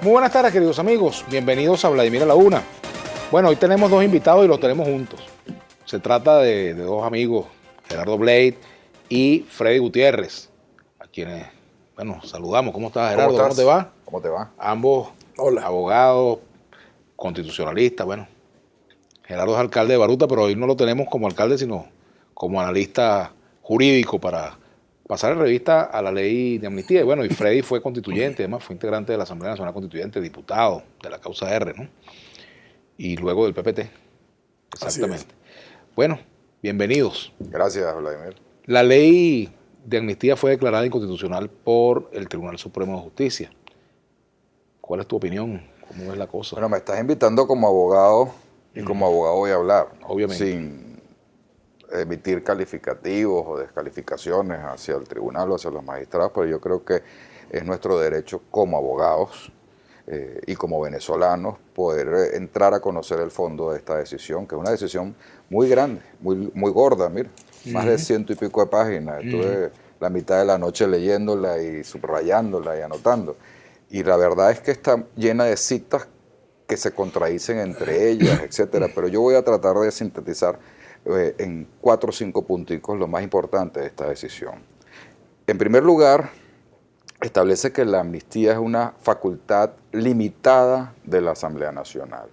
Muy buenas tardes, queridos amigos. Bienvenidos a Vladimir a la Una. Bueno, hoy tenemos dos invitados y los tenemos juntos. Se trata de dos amigos, Gerardo Blade y Freddy Gutiérrez, a quienes, bueno, saludamos. ¿Cómo estás, Gerardo? ¿Cómo te va? ¿Cómo te va? Ambos abogados, constitucionalistas. Bueno, Gerardo es alcalde de Baruta, pero hoy no lo tenemos como alcalde, sino como analista jurídico para pasar en revista a la ley de amnistía. Y bueno, y Freddy fue constituyente, además fue integrante de la Asamblea Nacional Constituyente, diputado de la causa R, ¿no? Y luego del PPT. Exactamente. Bueno, bienvenidos. Gracias, Vladimir. La ley de amnistía fue declarada inconstitucional por el Tribunal Supremo de Justicia. ¿Cuál es tu opinión? ¿Cómo es la cosa? Bueno, me estás invitando como abogado y como abogado voy a hablar. Obviamente. Sin emitir calificativos o descalificaciones hacia el tribunal o hacia los magistrados, pero yo creo que es nuestro derecho como abogados y como venezolanos poder entrar a conocer el fondo de esta decisión, que es una decisión muy grande, muy gorda, mira, más de 100 y pico de páginas. Estuve la mitad de la noche leyéndola y subrayándola y anotando. Y la verdad es que está llena de citas que se contradicen entre ellas, etcétera. Pero yo voy a tratar de sintetizar en 4 o 5 punticos lo más importante de esta decisión. En primer lugar, establece que la amnistía es una facultad limitada de la Asamblea Nacional.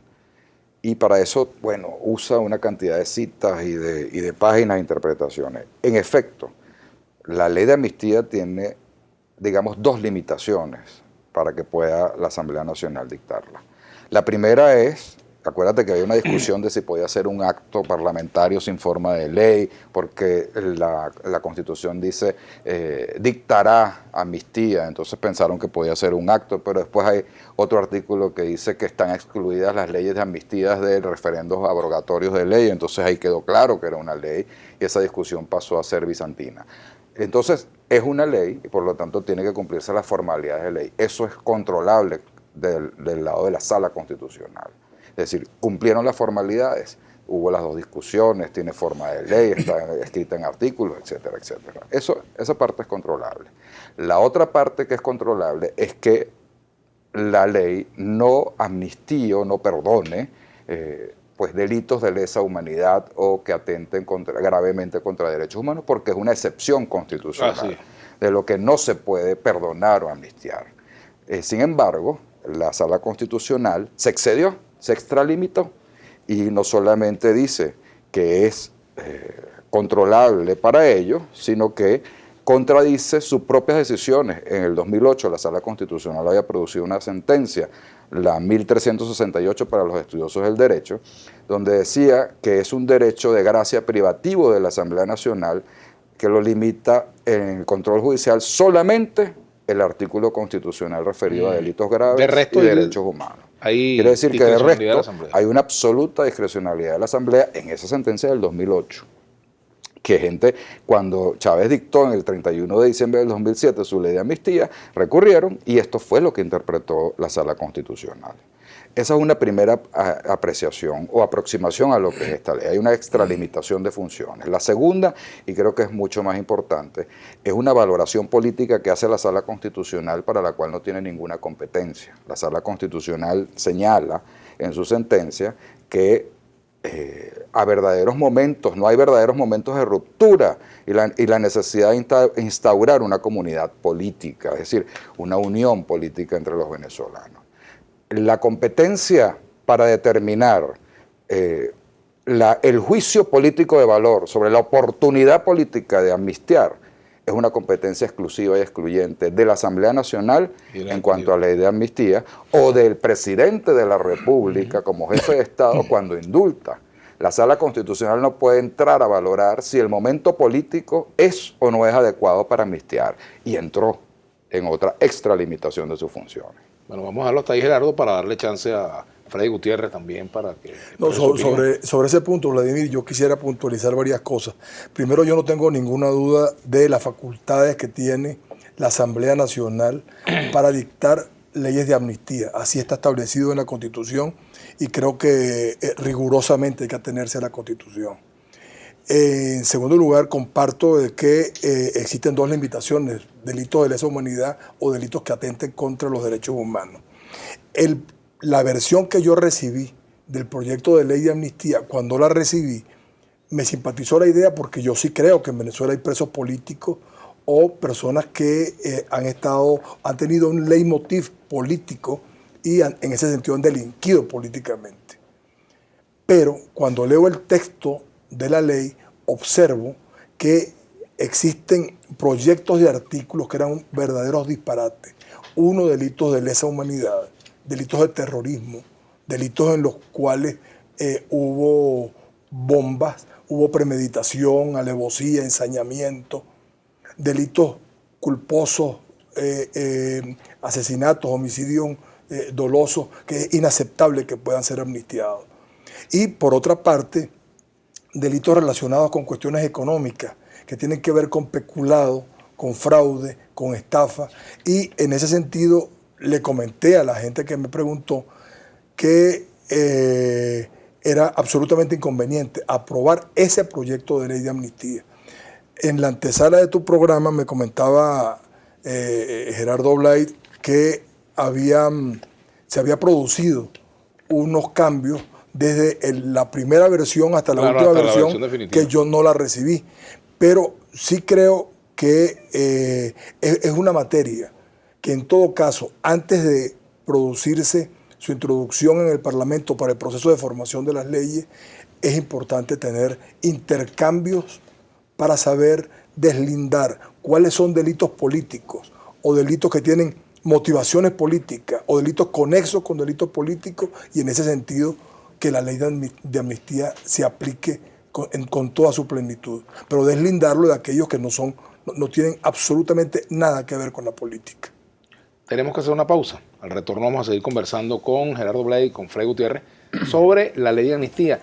Y para eso, bueno, usa una cantidad de citas y de páginas de interpretaciones. En efecto, la ley de amnistía tiene, digamos, 2 limitaciones para que pueda la Asamblea Nacional dictarla. La primera es, acuérdate que había una discusión de si podía ser un acto parlamentario sin forma de ley, porque la Constitución dice dictará amnistía, entonces pensaron que podía ser un acto, pero después hay otro artículo que dice que están excluidas las leyes de amnistía de referendos abrogatorios de ley, entonces ahí quedó claro que era una ley y esa discusión pasó a ser bizantina. Entonces es una ley y por lo tanto tiene que cumplirse las formalidades de ley. Eso es controlable del lado de la Sala Constitucional. Es decir, cumplieron las formalidades, hubo las 2 discusiones, tiene forma de ley, está escrita en artículos, etcétera, etcétera. Esa parte es controlable. La otra parte que es controlable es que la ley no amnistíe o no perdone pues delitos de lesa humanidad o que atenten gravemente contra derechos humanos, porque es una excepción constitucional de lo que no se puede perdonar o amnistiar. Sin embargo, la Sala Constitucional se excedió, se extralimitó y no solamente dice que es controlable para ello, sino que contradice sus propias decisiones. En el 2008 la Sala Constitucional había producido una sentencia, la 1368 para los estudiosos del derecho, donde decía que es un derecho de gracia privativo de la Asamblea Nacional que lo limita en el control judicial solamente el artículo constitucional referido a delitos graves y derechos humanos. Quiere decir que de resto hay una absoluta discrecionalidad de la Asamblea en esa sentencia del 2008. Que gente, cuando Chávez dictó en el 31 de diciembre del 2007 su ley de amnistía, recurrieron y esto fue lo que interpretó la Sala Constitucional. Esa es una primera apreciación o aproximación a lo que es esta ley. Hay una extralimitación de funciones. La segunda, y creo que es mucho más importante, es una valoración política que hace la Sala Constitucional para la cual no tiene ninguna competencia. La Sala Constitucional señala en su sentencia que a verdaderos momentos, no hay verdaderos momentos de ruptura y la necesidad de instaurar una comunidad política, es decir, una unión política entre los venezolanos. La competencia para determinar el juicio político de valor sobre la oportunidad política de amnistiar es una competencia exclusiva y excluyente de la Asamblea Nacional en cuanto a ley de amnistía o del presidente de la República como jefe de Estado cuando indulta. La Sala Constitucional no puede entrar a valorar si el momento político es o no es adecuado para amnistiar y entró en otra extralimitación de sus funciones. Bueno, vamos a dejarlo hasta ahí, Gerardo, para darle chance a Freddy Gutiérrez también para que... No, sobre ese punto, Vladimir, yo quisiera puntualizar varias cosas. Primero, yo no tengo ninguna duda de las facultades que tiene la Asamblea Nacional para dictar leyes de amnistía. Así está establecido en la Constitución y creo que rigurosamente hay que atenerse a la Constitución. En segundo lugar, comparto de que existen 2 limitaciones, delitos de lesa humanidad o delitos que atenten contra los derechos humanos. La versión que yo recibí del proyecto de ley de amnistía, cuando la recibí, me simpatizó la idea porque yo sí creo que en Venezuela hay presos políticos o personas que han tenido un leitmotiv político y en ese sentido han delinquido políticamente. Pero cuando leo el texto de la ley, observo que existen proyectos de artículos que eran verdaderos disparates. Uno, delitos de lesa humanidad, delitos de terrorismo, delitos en los cuales hubo bombas, hubo premeditación, alevosía, ensañamiento, delitos culposos, asesinatos, homicidios dolosos, que es inaceptable que puedan ser amnistiados. Y por otra parte, delitos relacionados con cuestiones económicas, que tienen que ver con peculado, con fraude, con estafa. Y en ese sentido le comenté a la gente que me preguntó que era absolutamente inconveniente aprobar ese proyecto de ley de amnistía. En la antesala de tu programa me comentaba Gerardo Blay que se había producido unos cambios desde la primera versión hasta la última versión que yo no la recibí. Pero sí creo que es una materia que en todo caso, antes de producirse su introducción en el Parlamento para el proceso de formación de las leyes, es importante tener intercambios para saber deslindar cuáles son delitos políticos o delitos que tienen motivaciones políticas o delitos conexos con delitos políticos, y en ese sentido que la ley de amnistía se aplique con toda su plenitud, pero deslindarlo de aquellos que no tienen absolutamente nada que ver con la política. Tenemos que hacer una pausa. Al retorno vamos a seguir conversando con Gerardo Blay y con Fray Gutiérrez sobre la ley de amnistía.